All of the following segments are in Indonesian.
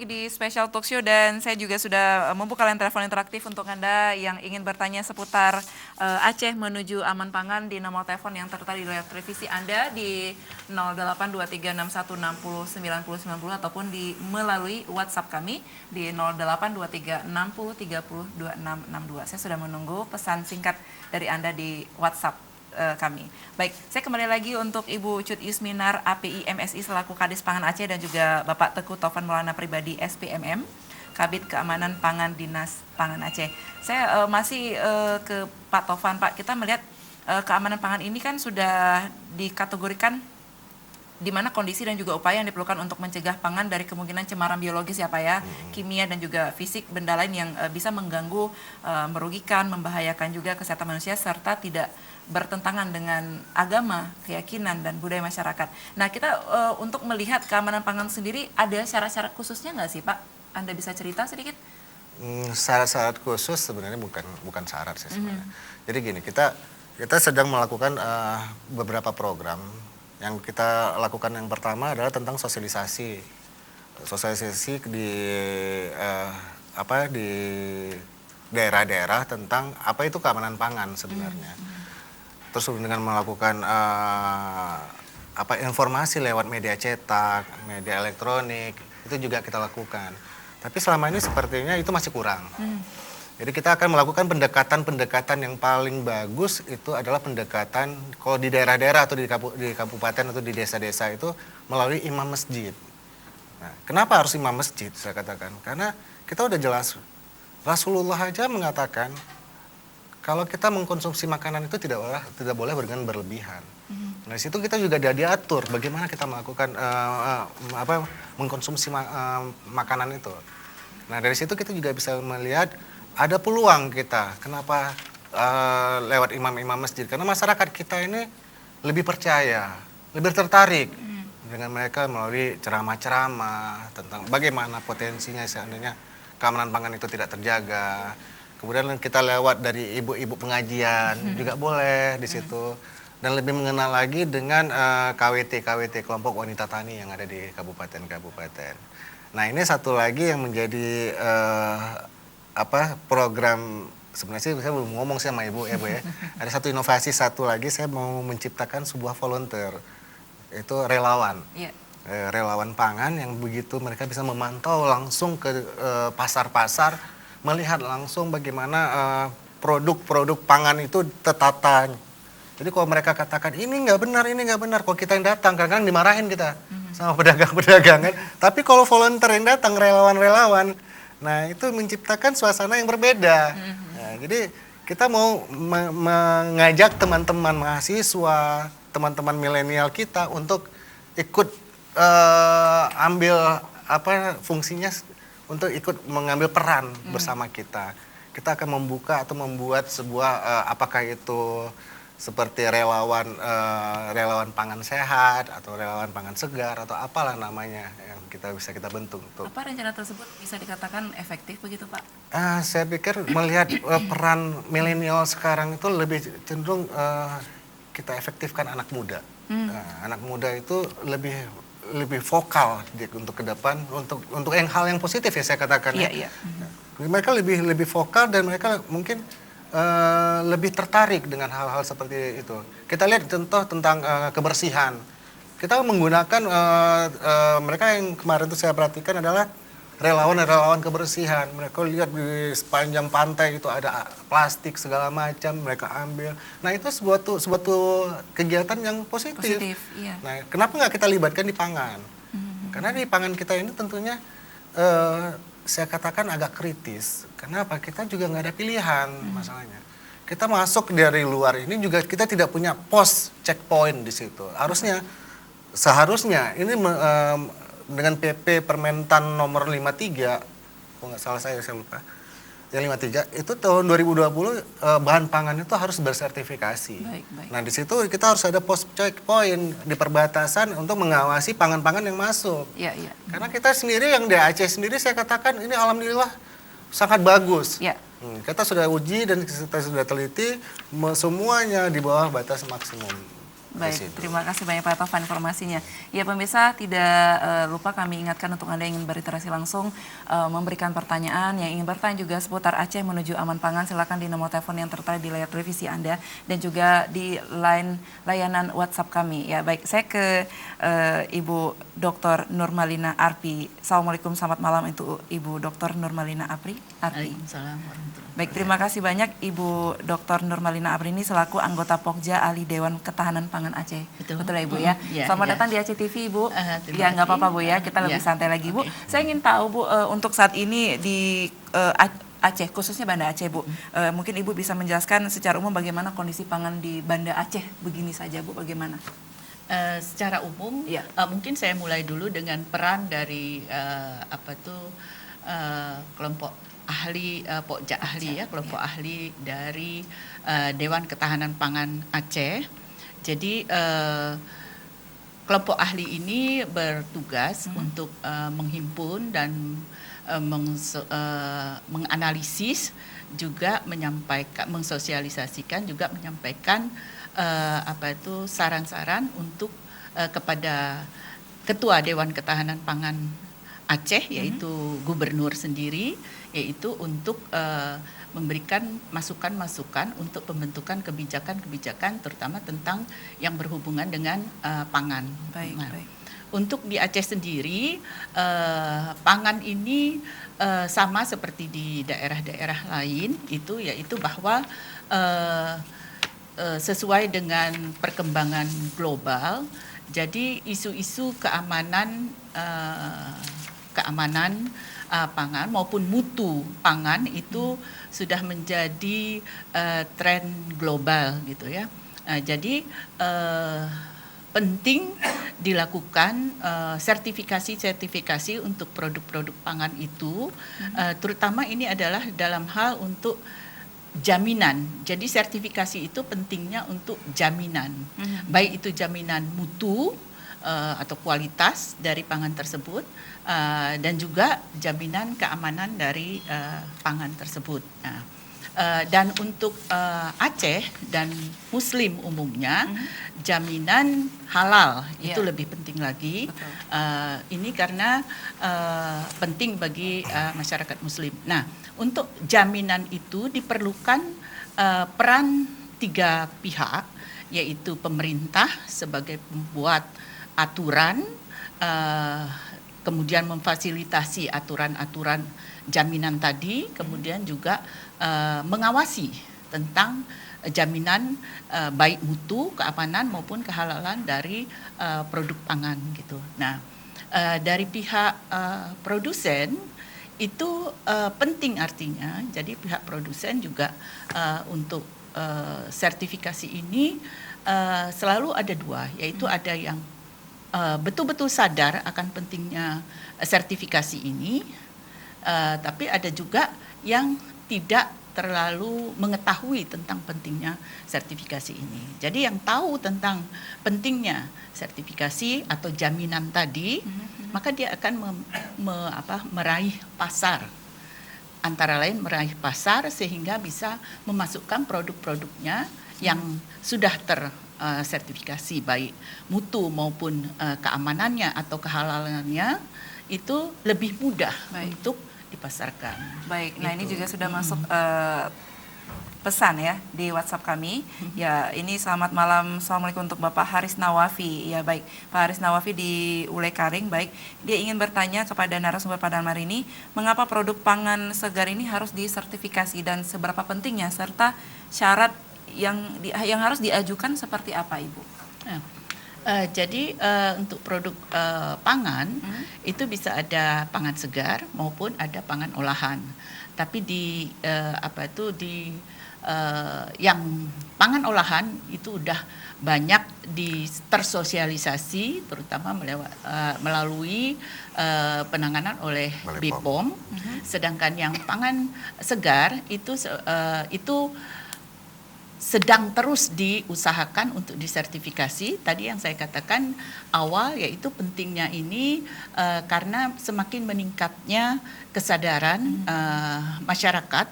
lagi di Special Talk Show dan saya juga sudah membuka line telepon interaktif untuk Anda yang ingin bertanya seputar Aceh menuju aman pangan di nomor telepon yang tertera di layar televisi Anda di 082361609090 ataupun melalui WhatsApp kami di 082360302662. Saya sudah menunggu pesan singkat dari Anda di WhatsApp kami. Baik, saya kembali lagi untuk Ibu Cut Yusminar API MSI selaku Kadis Pangan Aceh dan juga Bapak Teguh Taufan Maulana Pribadi SPMM, Kabid Keamanan Pangan Dinas Pangan Aceh. Saya masih ke Pak Taufan. Pak, kita melihat keamanan pangan ini kan sudah dikategorikan di mana kondisi dan juga upaya yang diperlukan untuk mencegah pangan dari kemungkinan cemaran biologis ya Pak ya, kimia dan juga fisik benda lain yang bisa mengganggu, merugikan, membahayakan juga kesehatan manusia serta tidak bertentangan dengan agama, keyakinan dan budaya masyarakat. Nah kita untuk melihat keamanan pangan sendiri ada syarat-syarat khususnya nggak sih Pak? Anda bisa cerita sedikit? Syarat-syarat khusus sebenarnya bukan syarat sih sebenarnya. Jadi gini, kita sedang melakukan beberapa program. Yang kita lakukan yang pertama adalah tentang sosialisasi di di daerah-daerah tentang apa itu keamanan pangan sebenarnya. Terus dengan melakukan informasi lewat media cetak, media elektronik itu juga kita lakukan. Tapi selama ini sepertinya itu masih kurang. Jadi kita akan melakukan pendekatan yang paling bagus itu adalah pendekatan kalau di daerah-daerah atau di kabupaten atau di desa-desa itu melalui imam masjid. Nah, kenapa harus imam masjid saya katakan? Karena kita udah jelas Rasulullah aja mengatakan kalau kita mengkonsumsi makanan itu tidak boleh dengan berlebihan. Nah, di situ kita juga diatur bagaimana kita melakukan mengkonsumsi makanan itu. Nah, dari situ kita juga bisa melihat ada peluang kita. Kenapa lewat imam-imam masjid? Karena masyarakat kita ini lebih percaya, lebih tertarik dengan mereka melalui ceramah-ceramah tentang bagaimana potensinya seandainya keamanan pangan itu tidak terjaga. Kemudian kita lewat dari ibu-ibu pengajian juga boleh di situ. Dan lebih mengenal lagi dengan KWT kelompok wanita tani yang ada di kabupaten-kabupaten. Nah, ini satu lagi yang menjadi program sebenarnya sih saya belum ngomong sih sama Ibu ya Bu ya. Ada satu inovasi satu lagi saya mau menciptakan sebuah volunteer. Itu relawan. Yeah. Relawan pangan yang begitu mereka bisa memantau langsung ke pasar-pasar, melihat langsung bagaimana produk-produk pangan itu tertata. Jadi kalau mereka katakan ini nggak benar, kalau kita yang datang kadang-kadang dimarahin kita sama pedagang-pedagang kan. Tapi kalau volunteer yang datang, relawan-relawan, nah itu menciptakan suasana yang berbeda. Nah, jadi kita mau mengajak teman-teman mahasiswa, teman-teman milenial kita untuk ikut ambil fungsinya untuk ikut mengambil peran bersama kita. Kita akan membuka atau membuat sebuah apakah itu seperti relawan pangan sehat atau relawan pangan segar atau apalah namanya yang bisa kita bentuk. Apa rencana tersebut bisa dikatakan efektif begitu Pak? Saya pikir melihat peran milenial sekarang itu lebih cenderung kita efektifkan anak muda. Anak muda itu lebih vokal untuk ke depan untuk hal yang positif ya saya katakan. Iya. Mereka lebih vokal dan mereka mungkin lebih tertarik dengan hal-hal seperti itu. Kita lihat contoh tentang kebersihan. Kita menggunakan mereka yang kemarin itu saya perhatikan adalah relawan kebersihan. Mereka lihat di sepanjang pantai itu ada plastik segala macam, mereka ambil. Nah itu suatu kegiatan yang positif. Iya. Nah kenapa nggak kita libatkan di pangan? Karena di pangan kita ini tentunya saya katakan agak kritis. Kenapa? Kita juga nggak ada pilihan masalahnya. Kita masuk dari luar ini juga kita tidak punya pos checkpoint di situ. Seharusnya ini dengan PP Permentan nomor 53, kalau nggak salah saya lupa. Yang 53 itu tahun 2020 bahan pangan itu harus bersertifikasi. Baik. Nah di situ kita harus ada pos checkpoint di perbatasan untuk mengawasi pangan-pangan yang masuk. Iya. Karena kita sendiri yang di Aceh sendiri saya katakan ini alhamdulillah sangat bagus. Iya. Kita sudah uji dan kita sudah teliti semuanya di bawah batas maksimum. Baik, terima kasih banyak Pak Tovan informasinya. Ya pemirsa, tidak lupa kami ingatkan untuk Anda yang ingin berinteraksi langsung, memberikan pertanyaan, yang ingin bertanya juga seputar Aceh menuju aman pangan, silakan di nomor telepon yang tertera di layar televisi Anda dan juga di line layanan WhatsApp kami. Ya baik, saya ke Ibu Dr. Nurmalina Arpi. Assalamualaikum, selamat malam untuk Ibu Dr. Nurmalina Arpi. Waalaikumsalam warahmatullahi. Baik, terima kasih banyak Ibu Dr. Nurmalina Arpi ini selaku anggota Pokja Ahli Dewan Ketahanan Pangan Aceh. Betul ya Ibu ya. Selamat datang di Aceh TV Ibu. Ya nggak apa-apa Bu ya, kita lebih santai lagi Bu. Saya ingin tahu Bu, untuk saat ini di Aceh, khususnya Banda Aceh Bu, mungkin Ibu bisa menjelaskan secara umum bagaimana kondisi pangan di Banda Aceh begini saja Bu, bagaimana? Secara umum, mungkin saya mulai dulu dengan peran dari kelompok ahli, Pokja ahli ya, kelompok ahli dari Dewan Ketahanan Pangan Aceh. Jadi kelompok ahli ini bertugas untuk menghimpun dan menganalisis, juga menyampaikan, mensosialisasikan, juga menyampaikan saran-saran untuk kepada Ketua Dewan Ketahanan Pangan Aceh, yaitu gubernur sendiri, yaitu untuk memberikan masukan-masukan untuk pembentukan kebijakan-kebijakan terutama tentang yang berhubungan dengan pangan. Baik. Untuk di Aceh sendiri, pangan ini sama seperti di daerah-daerah lain, yaitu bahwa sesuai dengan perkembangan global, jadi isu-isu keamanan pangan maupun mutu pangan itu sudah menjadi tren global gitu ya. Jadi penting dilakukan sertifikasi untuk produk-produk pangan itu, terutama ini adalah dalam hal untuk jaminan. Jadi sertifikasi itu pentingnya untuk jaminan, baik itu jaminan mutu atau kualitas dari pangan tersebut, dan juga jaminan keamanan dari pangan tersebut. Dan untuk Aceh dan Muslim umumnya, jaminan halal itu lebih penting lagi. Ini karena penting bagi masyarakat Muslim. Nah, untuk jaminan itu diperlukan peran 3 pihak, yaitu pemerintah sebagai pembuat aturan, kemudian memfasilitasi aturan-aturan jaminan tadi, kemudian juga mengawasi tentang jaminan baik mutu, keamanan maupun kehalalan dari produk pangan gitu. Nah, dari pihak produsen itu penting artinya, jadi pihak produsen juga untuk sertifikasi ini selalu ada 2, yaitu ada yang betul-betul sadar akan pentingnya sertifikasi ini, tapi ada juga yang tidak terlalu mengetahui tentang pentingnya sertifikasi ini. Jadi yang tahu tentang pentingnya sertifikasi atau jaminan tadi, maka dia akan meraih pasar. Antara lain meraih pasar sehingga bisa memasukkan produk-produknya yang sudah tersertifikasi, baik mutu maupun keamanannya atau kehalalannya, itu lebih mudah untuk dipasarkan. Baik, nah ini juga sudah masuk pesan ya di WhatsApp kami. Ya, ini selamat malam, assalamualaikum untuk Bapak Haris Nawafi. Ya baik, Pak Haris Nawafi di Ule Karing. Baik, dia ingin bertanya kepada narasumber pada hari ini, mengapa produk pangan segar ini harus disertifikasi dan seberapa pentingnya, serta syarat yang harus diajukan seperti apa, Ibu? Jadi untuk produk pangan itu bisa ada pangan segar maupun ada pangan olahan. Tapi yang pangan olahan itu udah banyak tersosialisasi, terutama melalui penanganan oleh BPOM. Sedangkan yang pangan segar itu sedang terus diusahakan untuk disertifikasi. Tadi yang saya katakan awal, yaitu pentingnya ini karena semakin meningkatnya kesadaran masyarakat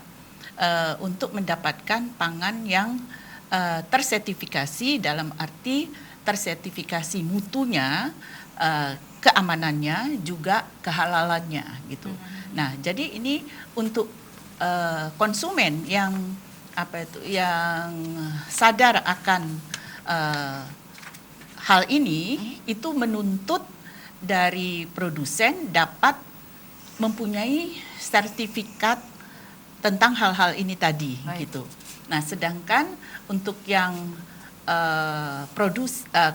untuk mendapatkan pangan yang tersertifikasi, dalam arti tersertifikasi mutunya, keamanannya, juga kehalalannya gitu. Nah, jadi ini untuk konsumen yang yang sadar akan hal ini, itu menuntut dari produsen dapat mempunyai sertifikat tentang hal-hal ini tadi. Baik. Gitu. Nah, sedangkan untuk yang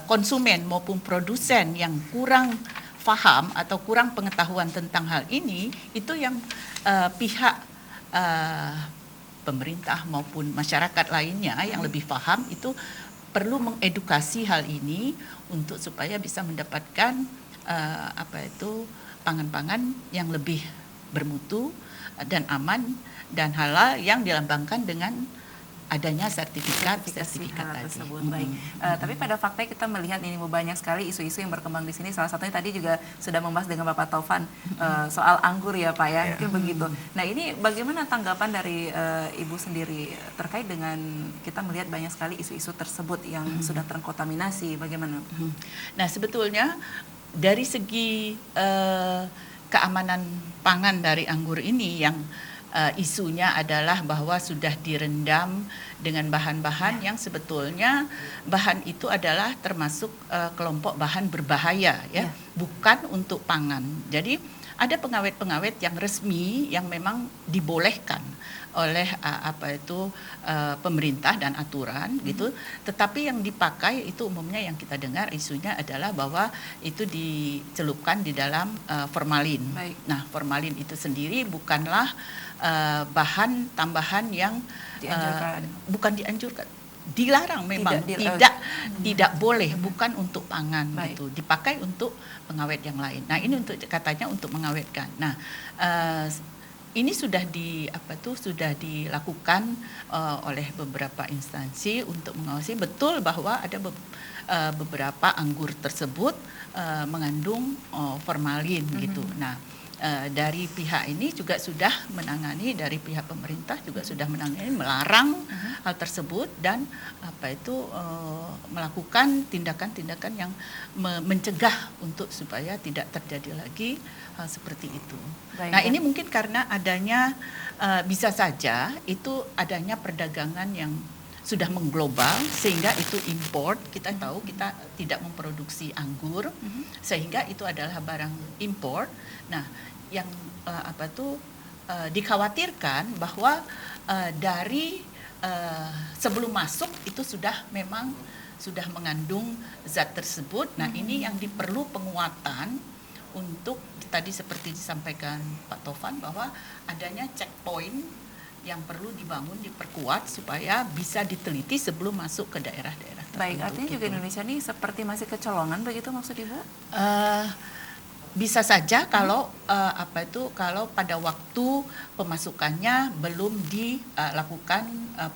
konsumen maupun produsen yang kurang paham atau kurang pengetahuan tentang hal ini, itu yang pihak pemerintah maupun masyarakat lainnya yang lebih paham itu perlu mengedukasi hal ini untuk supaya bisa mendapatkan pangan-pangan yang lebih bermutu dan aman dan halal yang dilambangkan dengan adanya sertifikat tersebut. Baik. Tapi pada faktanya kita melihat ini banyak sekali isu-isu yang berkembang di sini. Salah satunya tadi juga sudah membahas dengan Bapak Taufan soal anggur ya Pak ya, mungkin begitu. Nah ini bagaimana tanggapan dari Ibu sendiri terkait dengan kita melihat banyak sekali isu-isu tersebut yang sudah terkontaminasi, bagaimana? Nah sebetulnya dari segi keamanan pangan dari anggur ini yang isunya adalah bahwa sudah direndam dengan bahan-bahan yang sebetulnya bahan itu adalah termasuk kelompok bahan berbahaya ya, bukan untuk pangan. Jadi ada pengawet-pengawet yang resmi yang memang dibolehkan oleh pemerintah dan aturan gitu, tetapi yang dipakai itu umumnya yang kita dengar isunya adalah bahwa itu dicelupkan di dalam formalin. Baik. Nah, formalin itu sendiri bukanlah bahan tambahan yang bukan dianjurkan, dilarang memang, tidak boleh, bukan untuk pangan. Baik. Gitu, dipakai untuk pengawet yang lain. Nah, ini untuk katanya untuk mengawetkan. Nah, ini sudah sudah dilakukan oleh beberapa instansi untuk mengawasi betul bahwa ada beberapa anggur tersebut mengandung formalin gitu. Nah, dari pihak ini juga sudah menangani, dari pihak pemerintah juga sudah menangani, melarang hal tersebut dan melakukan tindakan-tindakan yang mencegah untuk supaya tidak terjadi lagi hal seperti itu. Baik, nah ini mungkin karena adanya bisa saja itu adanya perdagangan yang sudah mengglobal sehingga itu import. Kita tahu kita tidak memproduksi anggur sehingga itu adalah barang import. Nah yang dikhawatirkan bahwa dari sebelum masuk itu memang sudah mengandung zat tersebut. Nah ini yang diperlu penguatan untuk tadi seperti disampaikan Pak Taufan bahwa adanya checkpoint yang perlu dibangun, diperkuat supaya bisa diteliti sebelum masuk ke daerah-daerah tertentu. Baik, artinya juga Indonesia ini seperti masih kecolongan begitu maksud Ibu? Bisa saja kalau kalau pada waktu pemasukannya belum dilakukan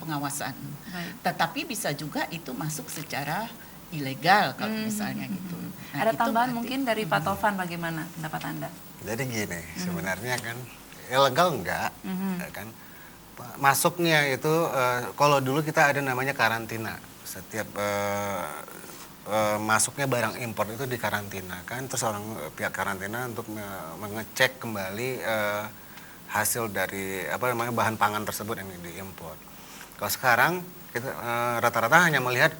pengawasan. Baik. Tetapi bisa juga itu masuk secara ilegal kalau misalnya gitu. Nah, ada tambahan mungkin dari Pak Taufan, bagaimana pendapat Anda? Jadi gini, sebenarnya kan ilegal enggak, kan masuknya itu kalau dulu kita ada namanya karantina. Setiap masuknya barang impor itu dikarantina kan, terus pihak karantina untuk mengecek kembali hasil dari bahan pangan tersebut yang diimpor. Kalau sekarang kita rata-rata hanya melihat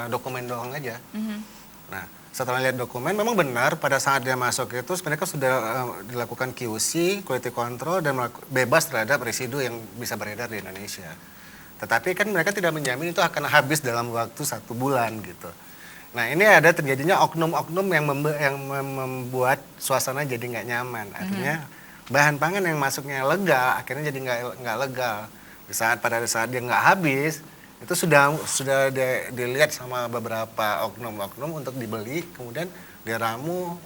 dokumen doang aja. Nah, setelah lihat dokumen memang benar pada saat dia masuk itu mereka sudah dilakukan QC, quality control dan bebas terhadap residu yang bisa beredar di Indonesia. Tetapi kan mereka tidak menjamin itu akan habis dalam waktu 1 bulan gitu. Nah ini ada terjadinya oknum-oknum yang membuat suasana jadi nggak nyaman. Artinya bahan pangan yang masuknya legal akhirnya jadi nggak legal. Pada saat dia nggak habis itu sudah dilihat sama beberapa oknum-oknum untuk dibeli, kemudian diramu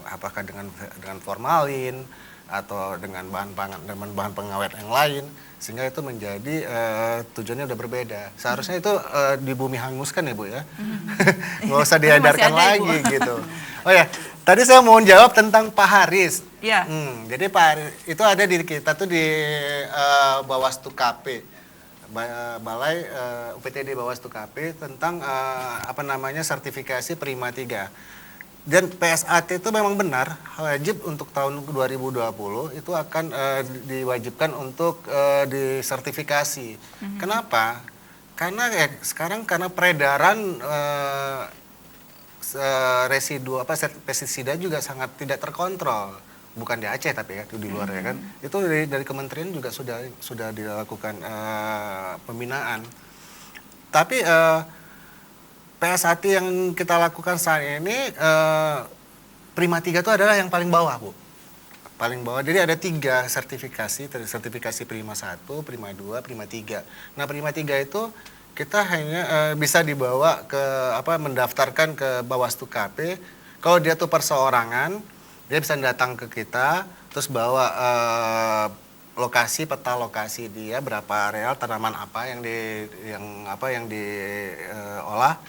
apakah dengan formalin atau dengan bahan pengawet yang lain, sehingga itu menjadi tujuannya udah berbeda. Seharusnya itu di bumi hanguskan ya Bu ya, nggak usah diedarkan lagi gitu. Oh ya, tadi saya mau jawab tentang Pak Haris. Ya. Jadi Pak Haris itu ada di kita tuh di Bawaslu KP. Balai UPTD Bawaslu KP tentang sertifikasi Prima 3. Dan PSAT itu memang benar wajib untuk tahun 2020 itu akan diwajibkan untuk disertifikasi. Kenapa? Karena sekarang karena peredaran residu pestisida juga sangat tidak terkontrol. Bukan di Aceh tapi ya di luar ya kan. Itu dari kementerian juga sudah dilakukan pembinaan. Tapi PSAT yang kita lakukan saat ini Prima 3 itu adalah yang paling bawah, Bu. Paling bawah. Jadi ada 3 sertifikasi Prima 1, Prima 2, Prima 3. Nah, Prima 3 itu kita hanya bisa dibawa ke mendaftarkan ke Bawaslu KP. Kalau dia tuh perseorangan, dia bisa datang ke kita terus bawa peta lokasi dia, berapa areal tanaman apa yang diolah.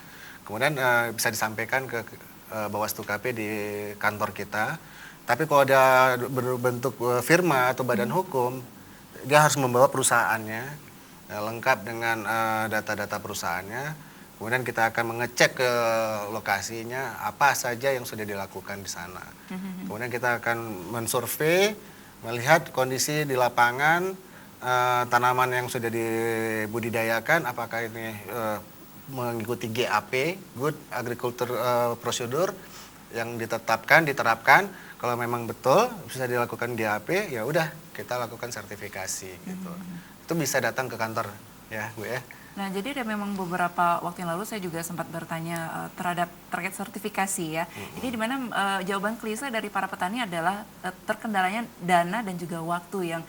Kemudian bisa disampaikan ke Bawaslu KP di kantor kita. Tapi kalau ada berbentuk firma atau badan hukum, dia harus membawa perusahaannya lengkap dengan data-data perusahaannya. Kemudian kita akan mengecek ke lokasinya apa saja yang sudah dilakukan di sana. Kemudian kita akan mensurvei, melihat kondisi di lapangan tanaman yang sudah dibudidayakan, apakah ini mengikuti GAP, Good Agriculture Procedure, yang diterapkan. Kalau memang betul bisa dilakukan GAP, ya udah kita lakukan sertifikasi gitu. Itu bisa datang ke kantor ya, Bu ya. Nah, jadi ada memang beberapa waktu yang lalu saya juga sempat bertanya terkait sertifikasi ya. Ini di mana jawaban klise dari para petani adalah terkendalanya dana dan juga waktu yang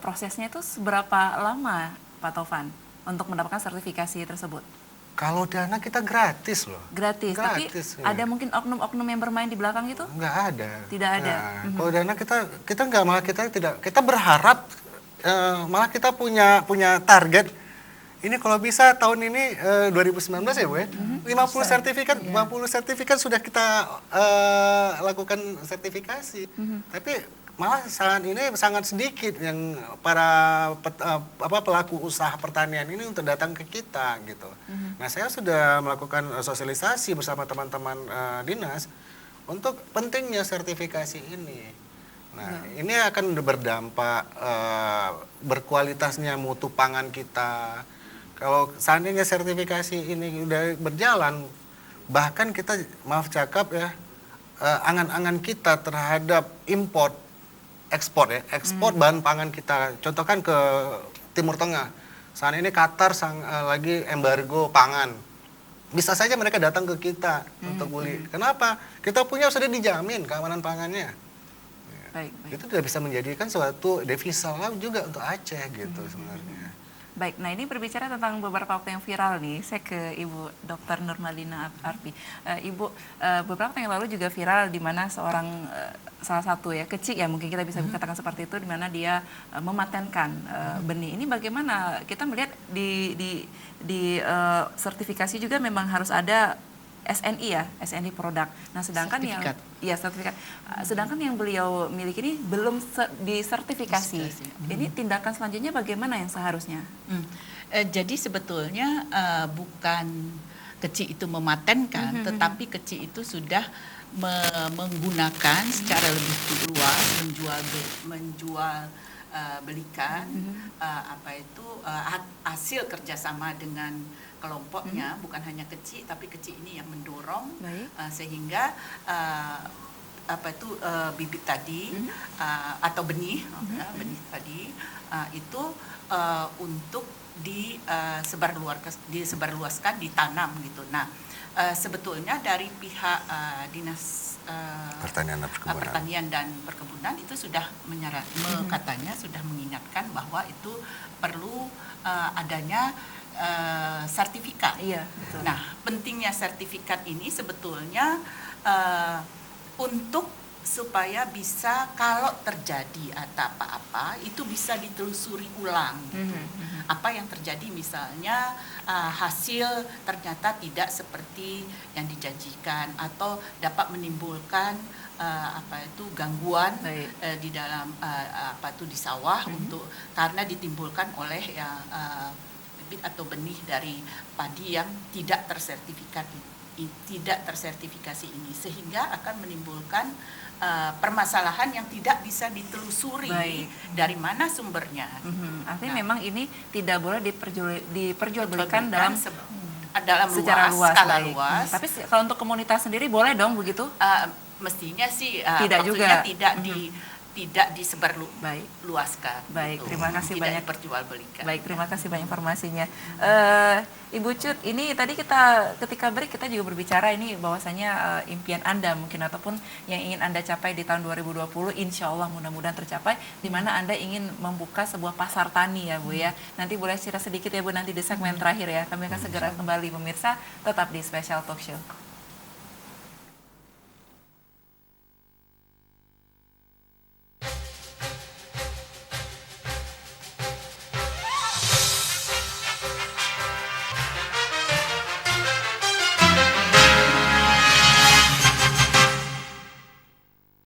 prosesnya itu seberapa lama, Pak Taufan, untuk mendapatkan sertifikasi tersebut? Kalau dana kita gratis loh. Gratis, tapi ya. ada mungkin oknum-oknum yang bermain di belakang itu? Nggak ada. Tidak ada. Nah, kalau dana kita nggak, malah kita berharap malah kita punya target. Ini kalau bisa tahun ini 2019 ya, Bu ya. 50 sertifikat, 50 sertifikat sudah kita lakukan sertifikasi. Tapi malah sangat sedikit yang para pelaku usaha pertanian ini untuk datang ke kita gitu. Nah, saya sudah melakukan sosialisasi bersama teman-teman dinas untuk pentingnya sertifikasi ini. Nah, ini akan berdampak berkualitasnya mutu pangan kita. Kalau seandainya sertifikasi ini udah berjalan, bahkan kita maaf cakap ya, angan-angan kita terhadap ekspor bahan pangan kita, contohkan ke Timur Tengah. Saat ini Qatar lagi embargo pangan. Bisa saja mereka datang ke kita untuk beli. Kenapa? Kita punya sudah dijamin keamanan pangannya. Baik. Itu sudah bisa menjadikan suatu devisa juga untuk Aceh gitu sebenarnya. Baik, nah ini berbicara tentang beberapa waktu yang viral nih, saya ke Ibu Dr. Nurmalina Arfi. Ibu, beberapa waktu yang lalu juga viral di mana salah satu ya, kecil ya mungkin kita bisa katakan seperti itu, di mana dia mematenkan benih. Ini bagaimana kita melihat di sertifikasi juga memang harus ada SNI ya, SNI produk. Nah, sedangkan sertifikat. Sedangkan yang beliau miliki ini belum disertifikasi. Ini tindakan selanjutnya bagaimana yang seharusnya? Jadi sebetulnya bukan kecil itu mematenkan, tetapi kecil itu sudah menggunakan secara lebih luas menjual belikan hasil kerjasama dengan kelompoknya, bukan hanya kecil, tapi kecil ini yang mendorong sehingga bibit tadi atau benih tadi itu untuk disebarluaskan, ditanam gitu. Nah, sebetulnya dari pihak dinas pertanian dan perkebunan itu sudah katanya sudah mengingatkan bahwa itu perlu adanya sertifikat. Iya, betul. Nah, pentingnya sertifikat ini sebetulnya untuk supaya bisa kalau terjadi apa-apa itu bisa ditelusuri ulang gitu. Apa yang terjadi misalnya hasil ternyata tidak seperti yang dijanjikan atau dapat menimbulkan gangguan di dalam di sawah untuk karena ditimbulkan oleh bibit atau benih dari padi yang tidak tersertifikasi ini, sehingga akan menimbulkan permasalahan yang tidak bisa ditelusuri. Baik. Dari mana sumbernya. Artinya memang ini tidak boleh diperjualbelikan dalam secara skala luas. Tapi kalau untuk komunitas sendiri boleh dong begitu? Mestinya sih tidak juga tidak disebarluaskan. Baik, terima kasih banyak. Tidak diperjualbelikan. Baik, terima kasih banyak informasinya. Ibu Cut, ini tadi ketika break kita juga berbicara ini bahwasanya impian Anda mungkin ataupun yang ingin Anda capai di tahun 2020, insya Allah mudah-mudahan tercapai, di mana Anda ingin membuka sebuah pasar tani ya Bu ya. Nanti boleh cerita sedikit ya Bu nanti di segmen terakhir ya. Kami akan segera kembali pemirsa, tetap di Special Talk Show.